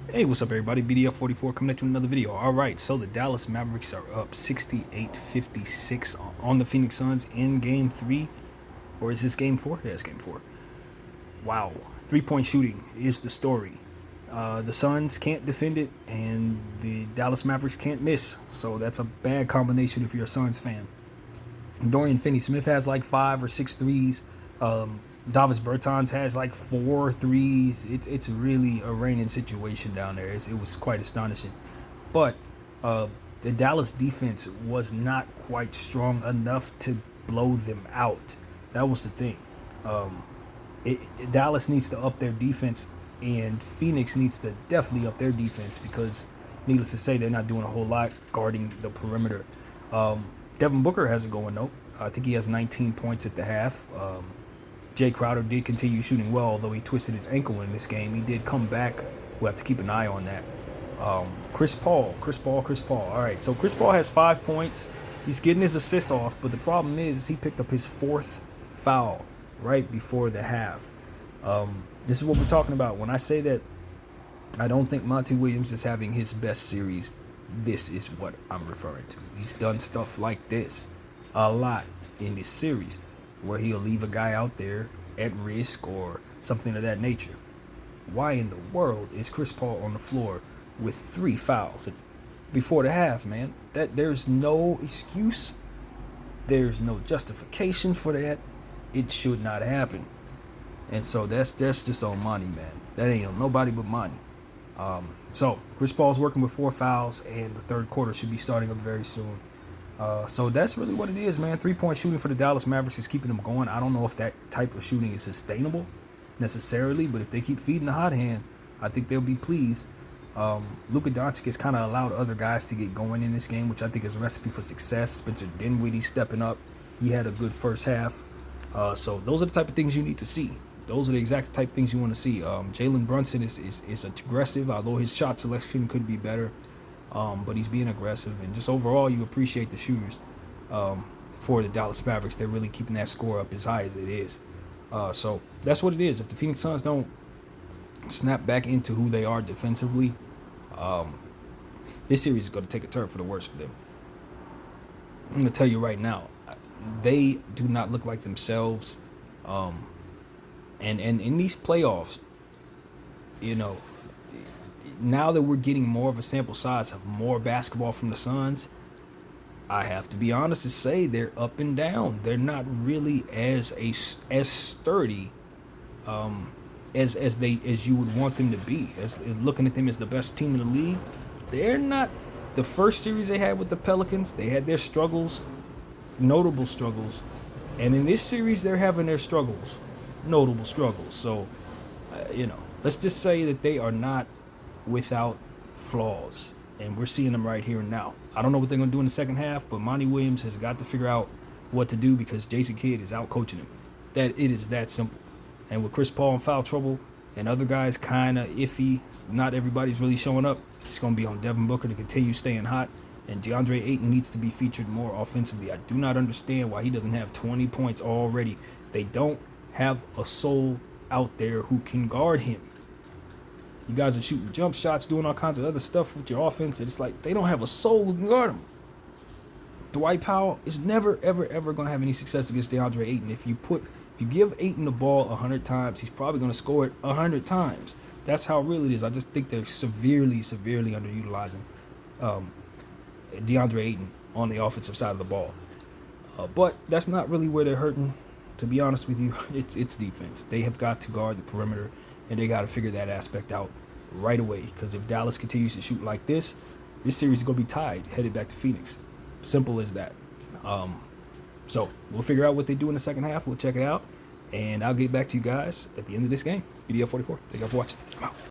Hey, what's up, everybody? BDF44 coming at you with another video. All right, so the Dallas Mavericks are up 68-56 on the Phoenix Suns in Game 3. Or is this Game 4? Yeah, it's Game 4. Wow. Three-point shooting is the story. The Suns can't defend it, and the Dallas Mavericks can't miss. So that's a bad combination if you're a Suns fan. Dorian Finney-Smith has like 5 or 6 threes. Davis Bertans has like 4 threes. It's really a raining situation down there. It was quite astonishing. But the Dallas defense was not quite strong enough to blow them out. That was the thing. Dallas needs to up their defense, and Phoenix needs to definitely up their defense because, needless to say, they're not doing a whole lot guarding the perimeter. Devin Booker has it going though. I think he has 19 points at the half. Jay Crowder did continue shooting well, although he twisted his ankle in this game. He did come back. We'll have to keep an eye on that. Chris Paul. All right, so Chris Paul has 5 points. He's getting his assists off, but the problem is he picked up his 4th foul right before the half. This is what we're talking about. When I say that I don't think Monty Williams is having his best series, this is what I'm referring to. He's done stuff like this a lot in this series, where he'll leave a guy out there at risk or something of that nature. Why in the world is Chris Paul on the floor with 3 fouls before the half, man? That there's no excuse. There's no justification for that. It should not happen. And so that's just on Monty, man. That ain't on nobody but Monty. So Chris Paul's working with 4 fouls, and the third quarter should be starting up very soon. So that's really what it is, man. 3-point shooting for the Dallas Mavericks is keeping them going. I don't know if that type of shooting is sustainable necessarily, but if they keep feeding the hot hand, I think they'll be pleased. Luka Doncic has kind of allowed other guys to get going in this game, which I think is a recipe for success. Spencer Dinwiddie stepping up. He had a good first half. So those are the type of things you need to see. Those are the exact type of things you want to see. Jalen Brunson is aggressive, although his shot selection could be better. But he's being aggressive, and just overall, you appreciate the shooters for the Dallas Mavericks. They're really keeping that score up as high as it is. So that's what it is. If the Phoenix Suns don't snap back into who they are defensively, this series is going to take a turn for the worse for them. I'm going to tell you right now, they do not look like themselves. And in these playoffs, you know, now that we're getting more of a sample size of more basketball from the Suns, I have to be honest to say they're up and down. They're not really as sturdy as you would want them to be. As looking at them as the best team in the league, they're not. The first series they had with the Pelicans, they had their struggles, notable struggles, and in this series they're having their struggles, notable struggles. So, let's just say that they are not without flaws, and we're seeing them right here and now. I don't know what they're going to do in the second half, but Monty Williams has got to figure out what to do because Jason Kidd is out coaching him. That it is that simple. And with Chris Paul in foul trouble and other guys kind of iffy, not everybody's really showing up. It's going to be on Devin Booker to continue staying hot, and DeAndre Ayton needs to be featured more offensively. I do not understand why he doesn't have 20 points already. They don't have a soul out there who can guard him. You guys are shooting jump shots, doing all kinds of other stuff with your offense. It's like they don't have a soul who can guard them. Dwight Powell is never, ever going to have any success against DeAndre Ayton. If you give Ayton the ball 100 times, he's probably going to score it 100 times. That's how real it is. I just think they're severely underutilizing DeAndre Ayton on the offensive side of the ball. But that's not really where they're hurting. To be honest with you, it's defense. They have got to guard the perimeter, and they got to figure that aspect out right away. Because if Dallas continues to shoot like this series is going to be tied, headed back to Phoenix. Simple as that. So we'll figure out what they do in the second half. We'll check it out, and I'll get back to you guys at the end of this game. BDF44. Thank you for watching. I'm out.